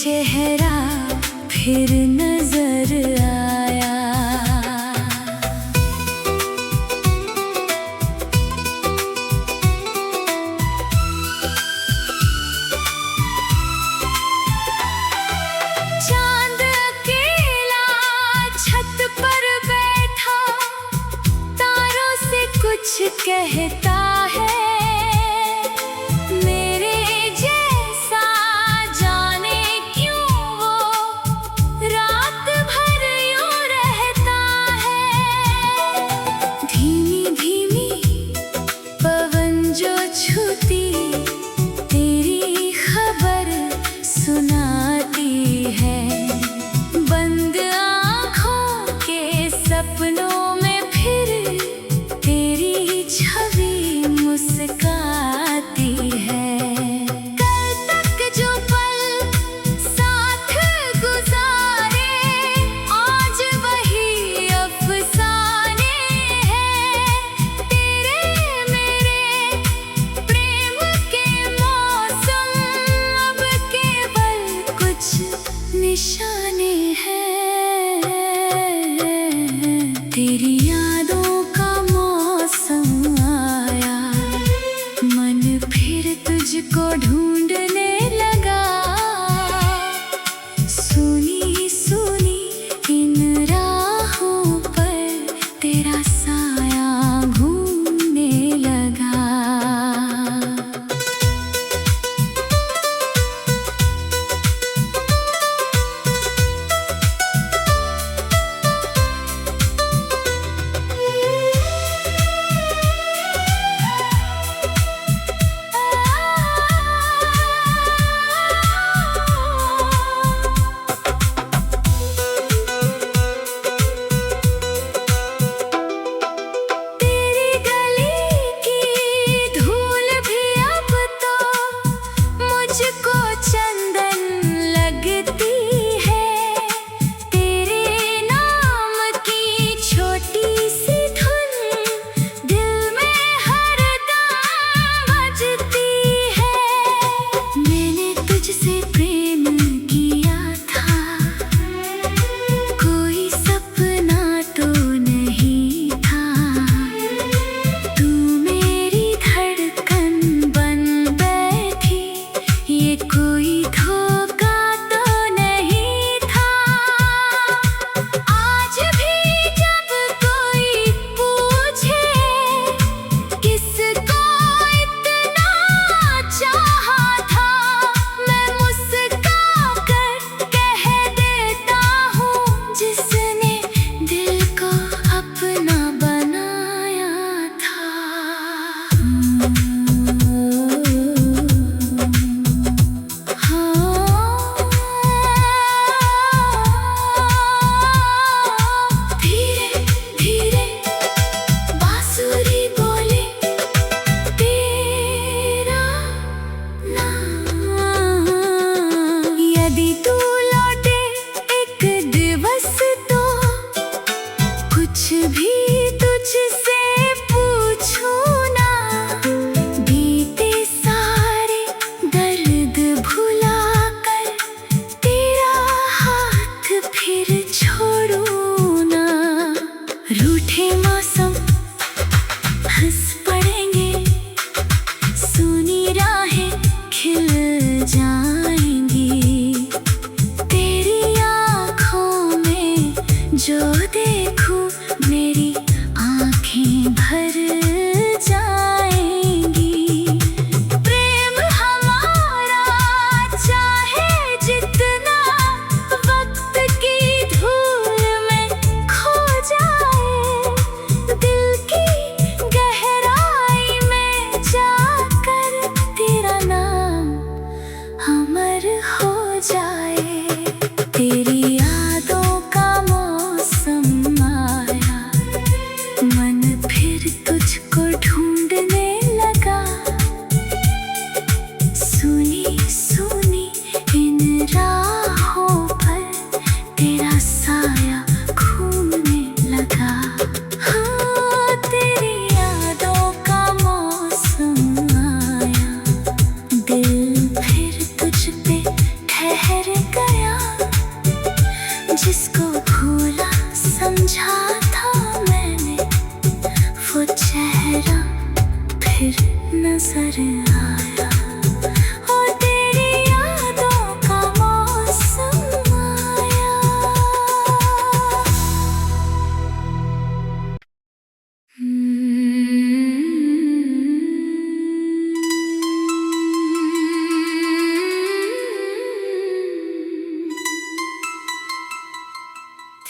चेहरा फिर नजर आया। चांद अकेला छत पर बैठा, तारों से कुछ कहता है। तेरी खबर सुनाती है, बंद आँखों के सपनों में फिर तेरी छवि मुस्काती है। कल तक जो पल साथ गुजारे, आज वही अफसाने हैं। तेरे मेरे प्रेम के मौसम अब केवल कुछ निशाने हैं। तेरी यादों का मौसम आया, मन फिर तुझको ढूंढने लगा। सुनी सुनी इन राहों पर तेरा साया घूमने लगा।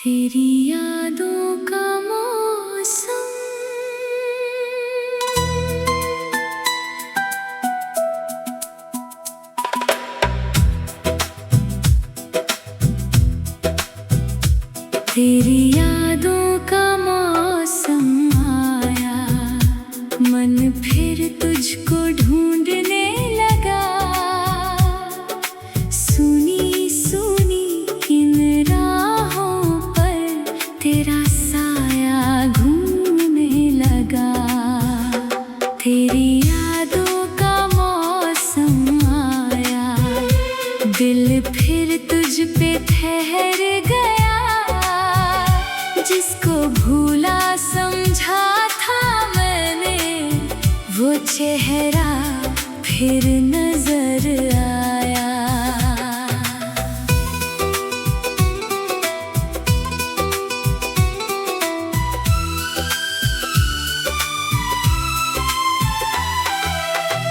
तेरी यादों का मौसम। तेरी यादों का मौसम आया, मन फिर तुझको ढूंढने लगा। सुनी सुनी इन राहों पर तेरा साया घूमने लगा। तेरी यादों का मौसम आया, दिल फिर तुझ पे ठहर गया। जिसको भूला समझा था मैंने, वो चेहरा फिर नजर आया।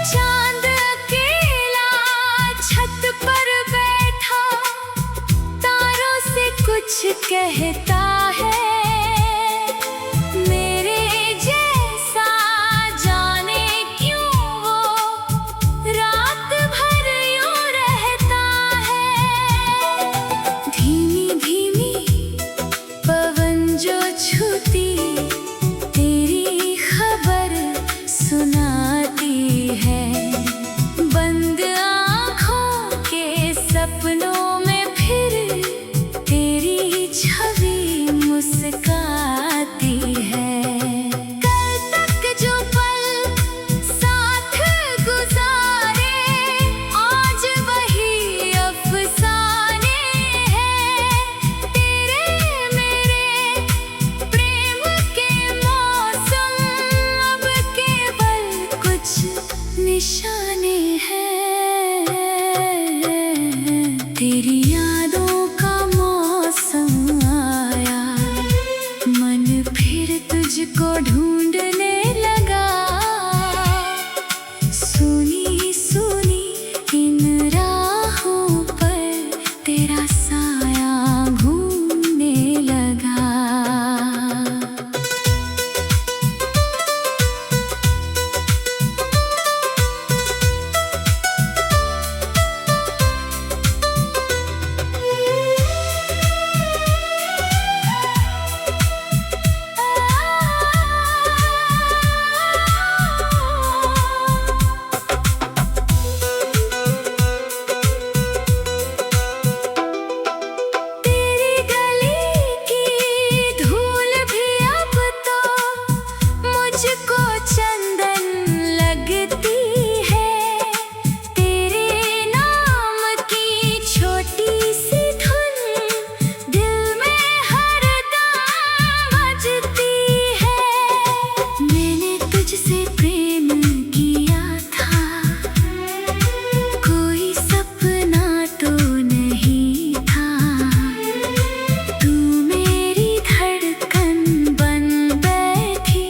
चांद अकेला छत पर बैठा, तारों से कुछ कहता है। तेरी खबर सुनाती है, बंद आँखों के सपनों में फिर तेरी छवि मुस्काती है। कल तक जो पल साथ गुजारे, आज वही अफसाने हैं। तेरे मेरे प्रेम के मौसम अब केवल कुछ निशाने हैं। तेरी यादों का मौसम आया, मन फिर तुझको ढूंढने लगा। सुनी सुनी इन राहों पर तेरा साया घूमने लगा। मुझको चंदन लगती है, तेरे नाम की छोटी सी धुन दिल में हरदम बजती है। मैंने तुझसे प्रेम किया था, कोई सपना तो नहीं था। तू मेरी धड़कन बन बैठी,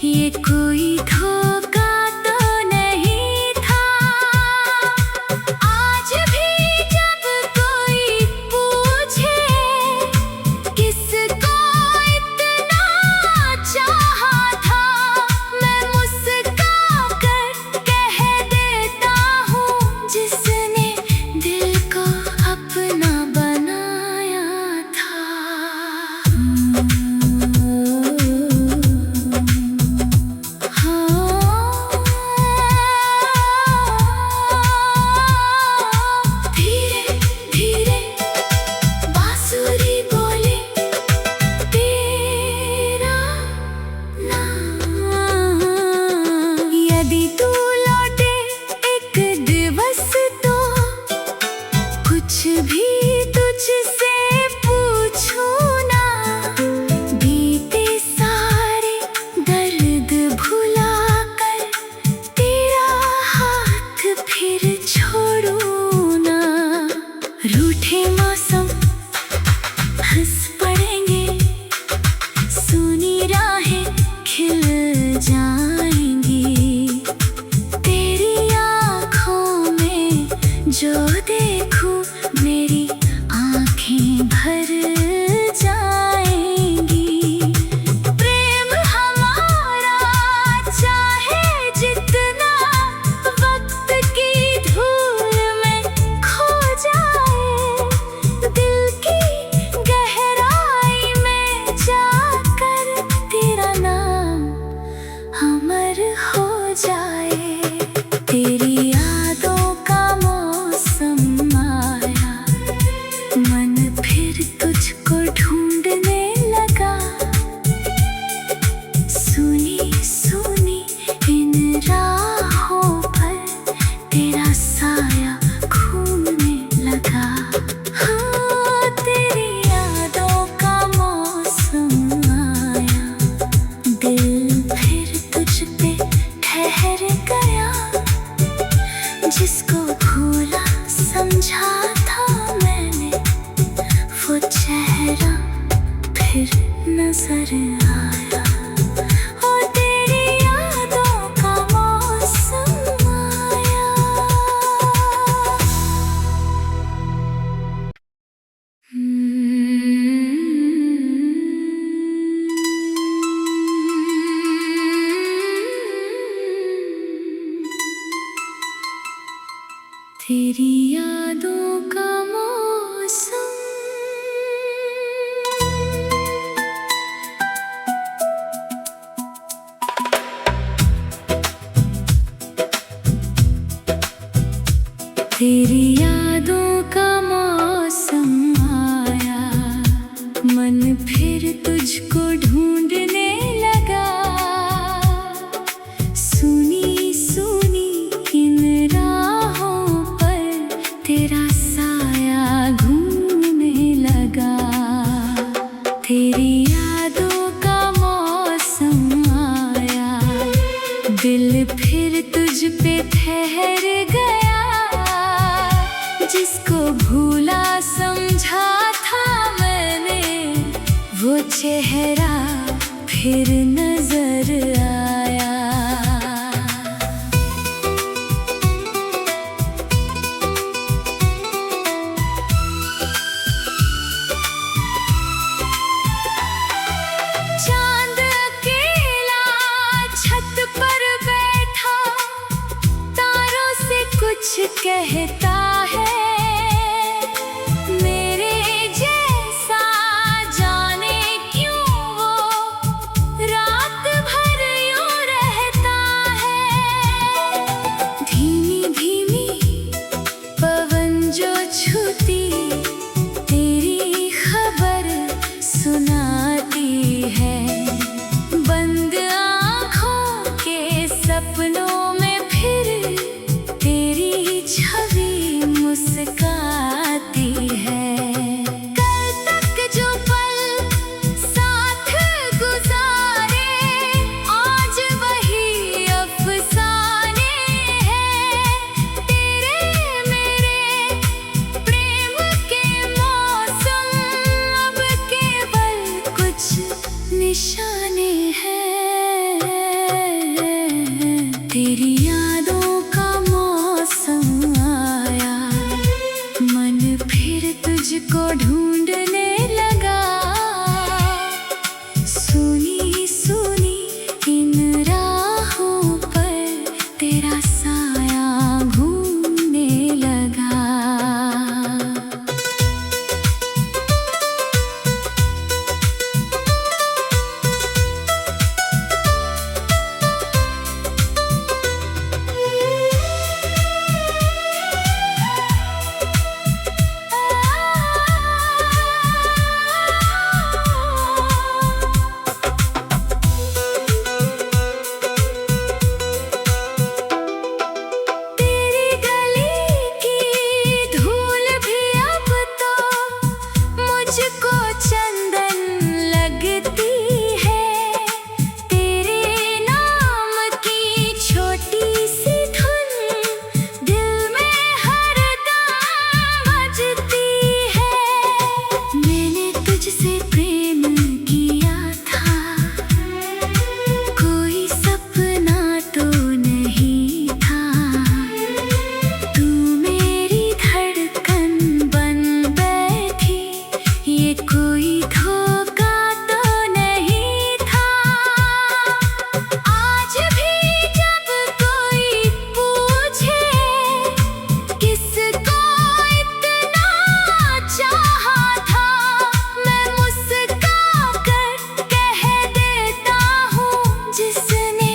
ये कोई धोखा तो नहीं था। आज भी जब कोई पूछे किसको इतना चाहा था, मैं मुस्कुरा कर कह देता हूँ, जिसने दिल को अपना बनाया था। धीरे धीरे बांसुरी बोले तेरा नाम। यदि तू लौटे एक दिवस तो कुछ भी तुझसे पूछूं ना। बीते सारे दर्द भुला कर तेरा हाथ फिर छोड़ूं ना। रूठे मौसम हंस पड़ेंगे, सुनी राहें खिल जाएंगी। तेरी आँखों में जो देखूं, मेरी आँखें भर जा। जिसको भूला समझा था मैंने, वो चेहरा फिर नजर आया। ओ तेरी यादों का मौसम आया। तेरी यादों का मौसम। तेरी यादों का मौसम आया, मन फिर तुझको ढूंढने लगा। सुनी सुनी इन राहों पर तेरा साया घूमने लगा। तेरी यादों का मौसम आया, दिल फिर तुझ पे ठहर गया। जिसको भूला समझा था मैंने, वो चेहरा फिर नजर आया। चांद अकेला छत पर बैठा, तारों से कुछ कहता है। मेरे जैसा जाने क्यों वो रात भर यूं रहता है। धीमी धीमी पवन जो छूती, तेरी खबर सुनाती है। बंद आँखों के सपनों में फिर तेरी छवि मुस्काती है। कल तक जो पल साथ गुजारे, आज वही अफसाने हैं। तेरे मेरे प्रेम के मौसम अब केवल कुछ निशाने हैं। तेरी यादों का मौसम आया, मन फिर तुझको ढूंढने लगा। सुनी सुनी इन राहों पर तेरा साया घूमने लगा। तेरी गली की धूल भी अब तो मुझको चंदन लगती है। तेरे नाम की छोटी सी धुन दिल में हरदम बजती है। मैंने तुझसे प्रेम किया था, कोई सपना तो नहीं था। तू मेरी धड़कन बन बैठी, ये कोई धोखा तो नहीं था। आज भी जब कोई पूछे किसको इतना चाहा था, मैं मुस्कुरा कर कह देता हूँ, जिसने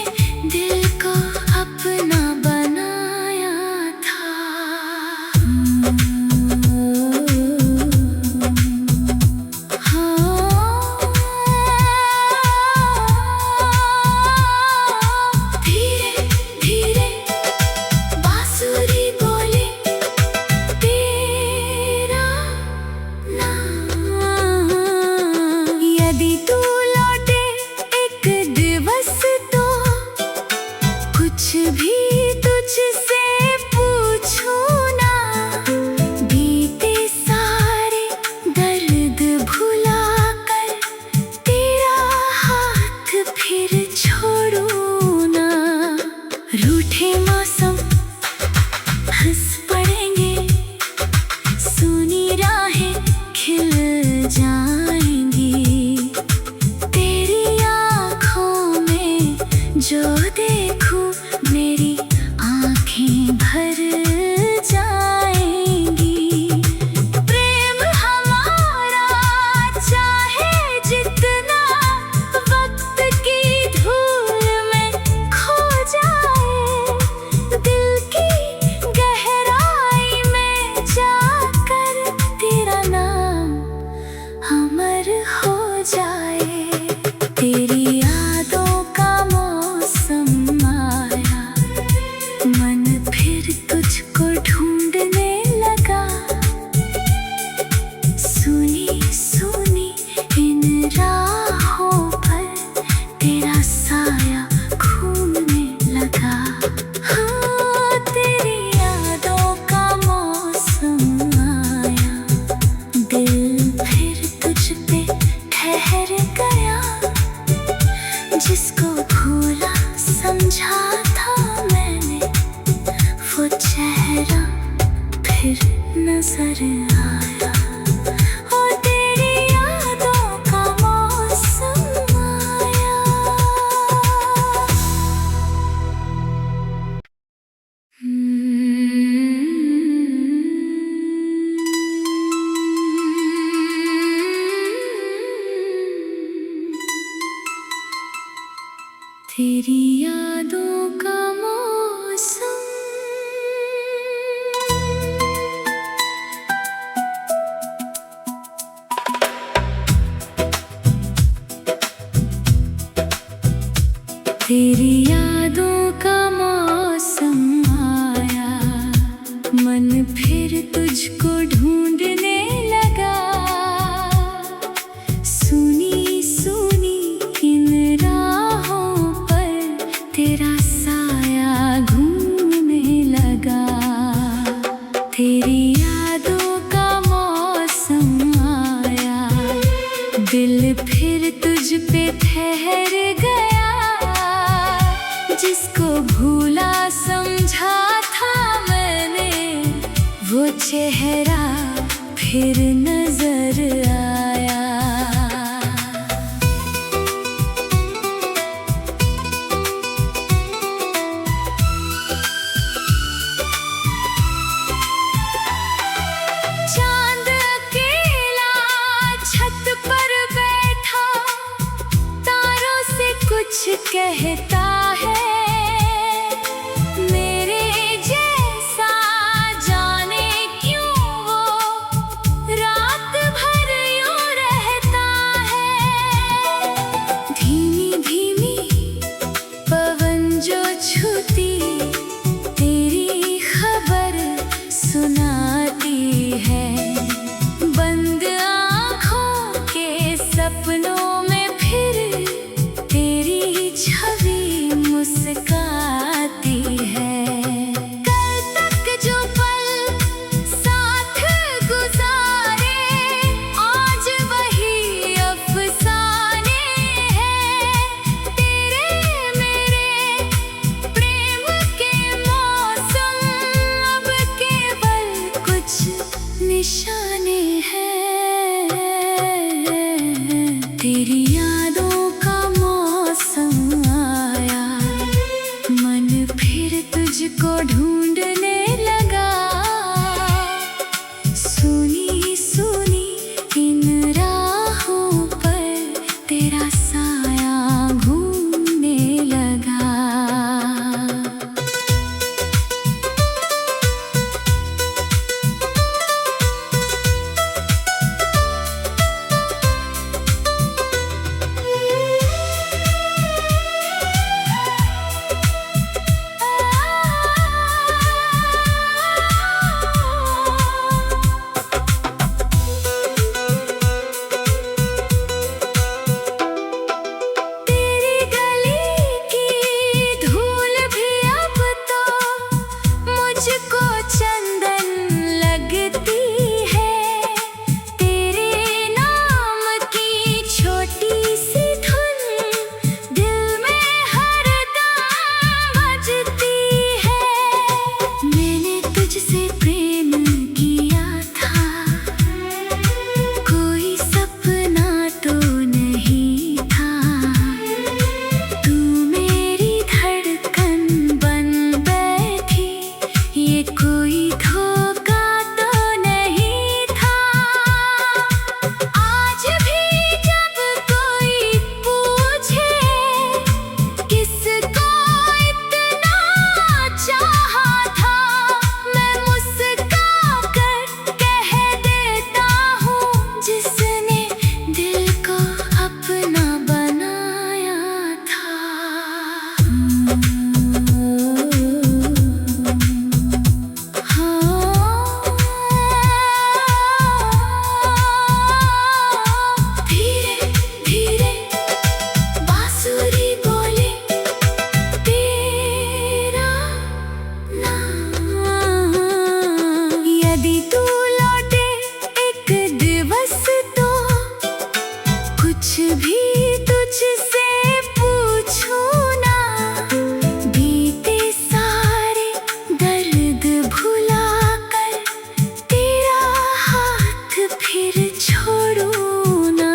दिल को अपना बनाया था। धीरे धीरे बांसुरी बोले तेरा नाम। यदि तू लौटे एक दिवस तो कुछ भी तुझसे पूछूं। हंस पड़ेंगे, सुनी राहें खिल जाएंगी। तेरी आँखों में जो देखूं मेरी आँखें भर जाएंगी। प्रेम हमारा चाहे जितना वक्त की धूल में खो जाए, दिल की गहराई में जाकर तेरा नाम अमर हो जाए। तेरी यादों का मौसम आया, मन फिर तुझको ढूंढने लगा। सुनी सुनी इन राहों पर तेरा साया घूमने लगा। हाँ, तेरी यादों का मौसम आया, दिल फिर तुझ पे ठहर गया। जिसको भूला समझा था मैंने, वो चेहरा फिर नजर आया। ओ तेरी यादों का मौसम आया। तेरी यादों का मौसम। तेरी यादों का मौसम आया, मन फिर तुझको ढूंढने लगा। सुनी सुनी इन राहों पर तेरा साया घूमने लगा। तेरी यादों का मौसम आया, दिल फिर तुझ पे ठहर गया। जिसको भूला समझा था मैंने, वो चेहरा फिर नजर आया। चांद अकेला छत पर बैठा, तारों से कुछ कहता है। मेरे जैसा जाने क्यों वो रात भर यूं रहता है। धीमी धीमी पवन जो छूती तेरी खबर सुनाती है। बंद आँखों के सपनों में फिर तेरी छवि मुस्काती है। कल तक जो पल साथ गुजारे, आज वही अफसाने हैं। तेरे मेरे प्रेम के मौसम अब केवल कुछ निशाने हैं। तेरी यादों का मौसम आया, मन फिर तुझको ढूंढने लगा। सुनी सुनी इन राहों पर तेरा साया घूमने लगा। तुझसे प्रेम किया था, कोई सपना तो नहीं था। तू मेरी धड़कन बन बैठी, ये कोई धोखा तो नहीं था। आज भी जब कोई पूछे किसको इतना चाहा था, मैं मुस्कुरा कर कह देता हूँ, जिसने दिल को अपना बनाया था। धीरे धीरे बांसुरी बोले तेरा नाम। यदि तू लौटे एक दिवस तो कुछ भी तुझसे पूछूं ना, बीते सारे दर्द भुलाकर तेरा हाथ फिर छोड़ूं ना।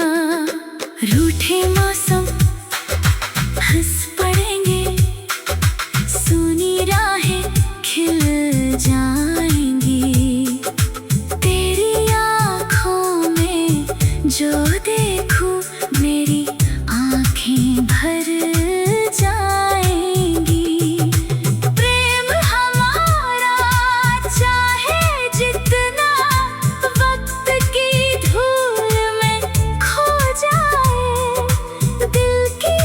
रूठे मौसम हंस पड़ेंगे, सूनी राहें खिल जाएंगी, तेरी आँखों में जो देखूं मेरी आँखें भर जाएंगी। प्रेम हमारा चाहे जितना वक्त की धूल में खो जाए, दिल की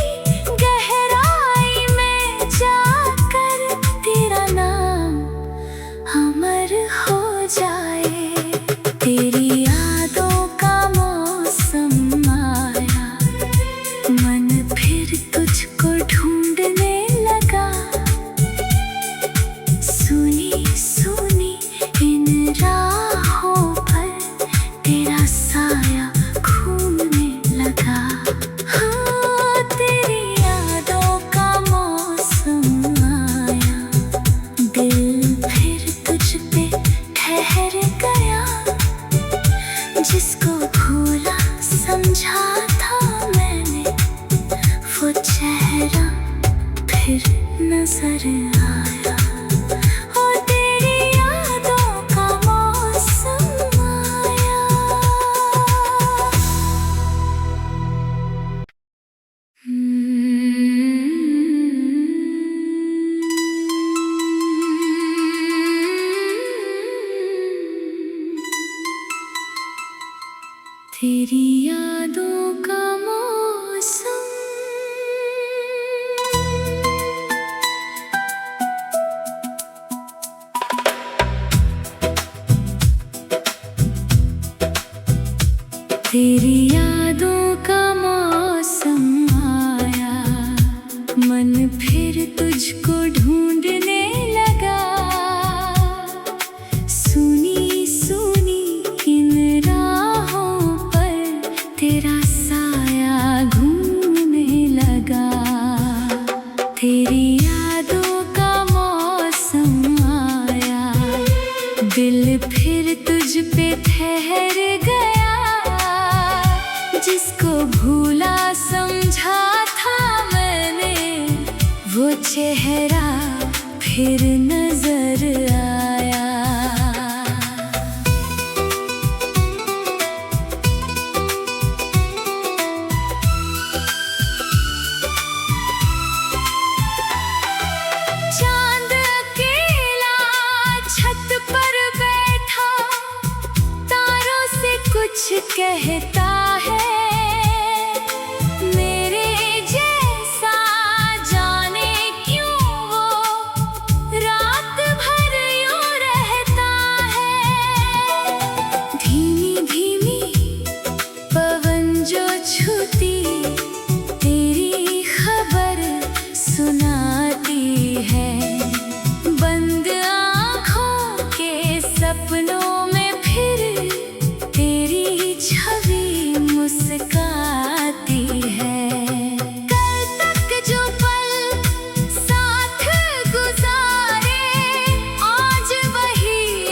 गहराई में जाकर तेरा नाम अमर हो जाए। तेरी यादों का मौसम आया, मन फिर तुझको ढूंढने लगा। सुनी सुनी इन राहों पर तेरा साया घूमने लगा। हाँ, तेरी यादों का मौसम आया, दिल फिर तुझ पे ठहर गया, जिसको भूला समझा था मैंने, वो चेहरा फिर नजर आया। ओ तेरी यादों का मौसम आया। तेरी यादों का मौसम। तेरी यादों का मौसम आया, मन फिर तुझको ढूंढने लगा। सुनी सुनी इन राहों पर तेरा साया घूमने लगा। तेरी यादों का मौसम आया, दिल फिर तुझ पे ठहर गया, जिसको भूला समझा था मैंने, वो चेहरा फिर नजर आया। चांद अकेला छत पर बैठा, तारों से कुछ कहता है, मेरे जैसा जाने क्यों वो रात भर यूं रहता है। धीमी धीमी पवन जो छूती तेरी खबर सुनाती है, बंद आँखों के सपनों में फिर तेरी छवि मुस्काती है। कल तक जो पल साथ गुजारे, आज वही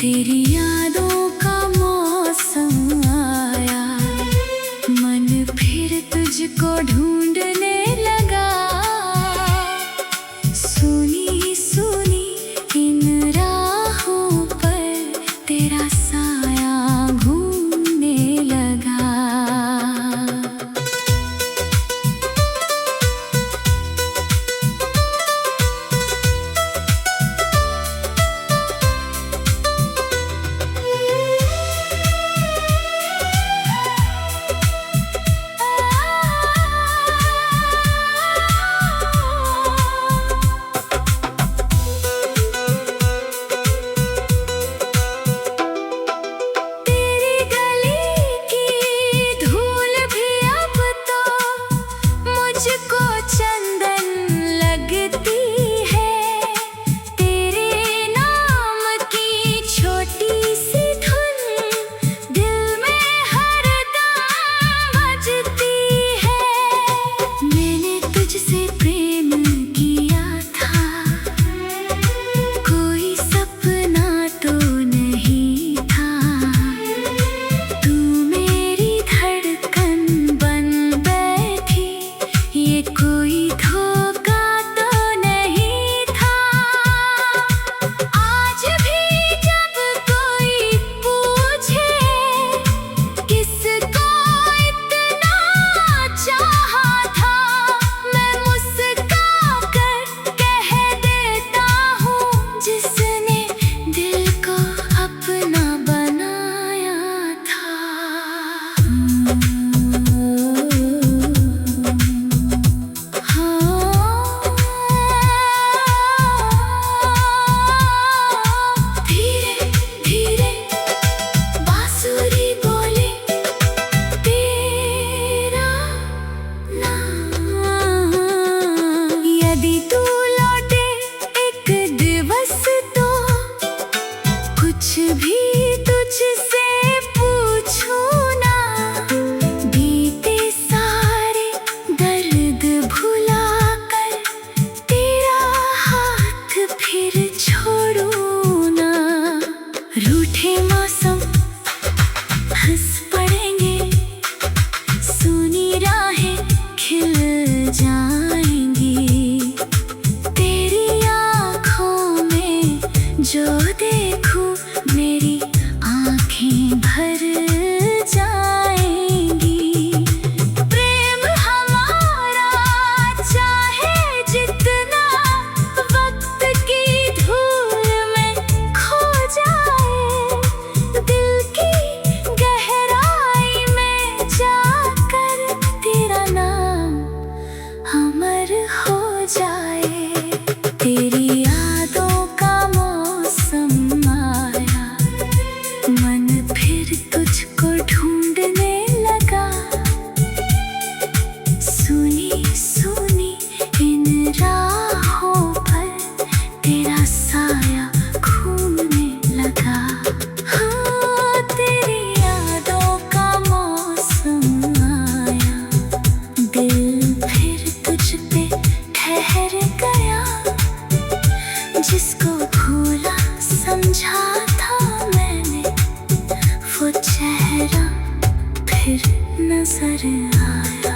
तेरी यादों का मौसम आया, मन फिर तुझको ढूंढने लगा। सुनी सुनी इन राहों पर तेरा साया घूमने लगा। जो देखूं मेरी आँखें भर जाएंगी। प्रेम हमारा चाहे जितना वक्त की धूल में खो जाए, दिल की गहराई में जाकर तेरा नाम अमर हो जाए। तेरी यादों का मौसम आया, मन फिर तुझको ढूंढने लगा। सुनी सुनी इन राहों पर तेरा साया घूमने लगा। हाँ, तेरी यादों का मौसम आया, दिल फिर तुझ पे ठहर गया। जिसको भूला समझा था मैंने, वो चेहरा फिर नजर आया।